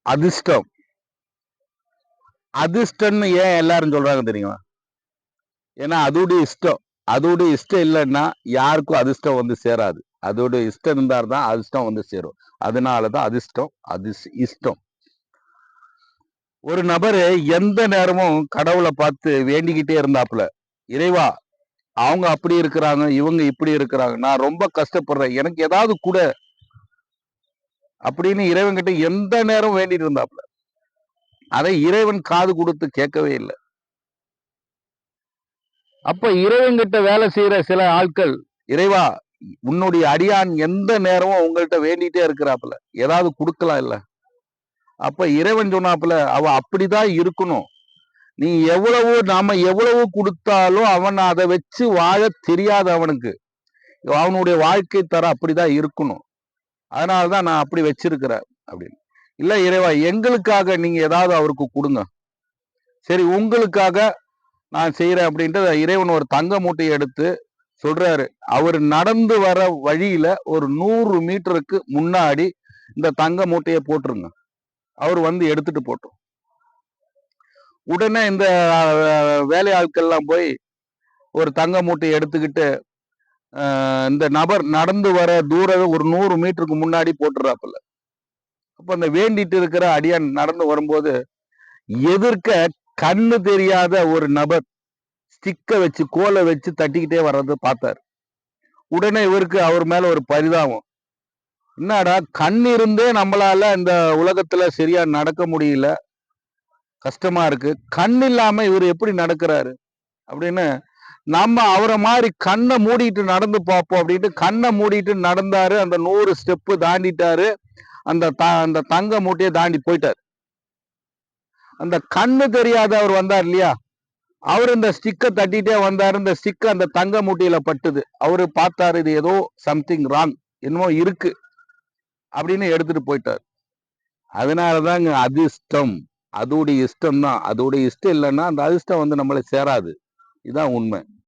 அதிர்ஷ்டம். அதிர்ஷ்டம்னு ஏன் எல்லாரும் சொல்றாங்க தெரியுமா? ஏன்னா அதோடைய இஷ்டம். அதோடைய இஷ்டம் இல்லைன்னா யாருக்கும் அதிர்ஷ்டம் வந்து சேராது. அதோட இஷ்டம் இருந்தால்தான் அதிர்ஷ்டம் வந்து சேரும். அதனாலதான் அதிர்ஷ்டம், இஷ்டம். ஒரு நபரு எந்த நேரமும் கடவுளை பார்த்து வேண்டிக்கிட்டே இருந்தாப்புல, இறைவா அவங்க அப்படி இருக்கிறாங்க, இவங்க இப்படி இருக்கிறாங்க, நான் ரொம்ப கஷ்டப்படுறேன், எனக்கு ஏதாவது கூட அப்படின்னு இறைவன் கிட்ட எந்த நேரம் வேண்டிட்டு இருந்தாப்புல. அதை இறைவன் காது கொடுத்து கேட்கவே இல்லை. அப்ப இறைவன் கிட்ட வேலை செய்யற சில ஆட்கள், இறைவா உன்னுடைய அடியான் எந்த நேரமும் உங்கள்கிட்ட வேண்டிட்டே இருக்கிறாப்புல, ஏதாவது கொடுக்கலாம் இல்ல. அப்ப இறைவன் சொன்னாப்புல, அவ அப்படிதான் இருக்கணும். நீ நாம எவ்வளவு கொடுத்தாலும் அவன் அதை வச்சு வாழ தெரியாது அவனுக்கு. அவனுடைய வாழ்க்கை தரம் அப்படிதான் இருக்கணும். அதனாலதான் நான் அப்படி வச்சிருக்கிறேன் அப்படின்னு. இல்ல இறைவா, எங்களுக்காக நீங்க ஏதாவது அவருக்கு கொடுங்க. சரி, உங்களுக்காக நான் செய்யறேன் அப்படின்ட்டு இறைவன் ஒரு தங்க மூட்டையை எடுத்து சொல்றாரு. அவர் நடந்து வர வழியில ஒரு 100 மீட்டருக்கு முன்னாடி இந்த தங்க மூட்டையை போட்டுருங்க. அவர் வந்து எடுத்துட்டு போட்டோம். உடனே இந்த வேலை ஆட்கள்லாம் போய் ஒரு தங்க மூட்டையை எடுத்துக்கிட்டு இந்த நபர் நடந்து வர தூரம் ஒரு 100 மீட்டருக்கு முன்னாடி போட்டுறாப்புல. அப்ப அந்த வேண்டிட்டு இருக்கிற அடியான் நடந்து வரும்போது எதிர்க்க கண்ணு தெரியாத ஒரு நபர் ஸ்டிக்க வச்சு கோலை வச்சு தட்டிக்கிட்டே வர்றதை பார்த்தாரு. உடனே இவருக்கு அவர் மேல ஒரு பரிதாபம். என்னடா, கண் இருந்தே நம்மளால இந்த உலகத்துல சரியா நடக்க முடியல, கஷ்டமா இருக்கு, கண் இல்லாம இவர் எப்படி நடக்கிறாரு அப்படின்னு, நம்ம அவரை மாதிரி கண்ணை மூடிட்டு நடந்து பார்ப்போம் அப்படின்ட்டு கண்ணை மூடிட்டு நடந்தாரு. அந்த 100 ஸ்டெப்பு தாண்டிட்டாரு. அந்த தங்க மூட்டையை தாண்டி போயிட்டார். அந்த கண்ணு தெரியாத அவர் வந்தார் இல்லையா, அவர் இந்த ஸ்டிக்கை தட்டிட்டே வந்தாரு. இந்த ஸ்டிக் அந்த தங்க மூட்டையில பட்டுது. அவரு பார்த்தாரு, இது ஏதோ சம்திங் ராங், என்னமோ இருக்கு அப்படின்னு எடுத்துட்டு போயிட்டார். அதனாலதாங்க அதிர்ஷ்டம். அதோடைய இஷ்டம் தான். அதோடைய இஷ்டம் இல்லைன்னா அந்த அதிர்ஷ்டம் வந்து நம்மளை சேராது. இதுதான் உண்மை.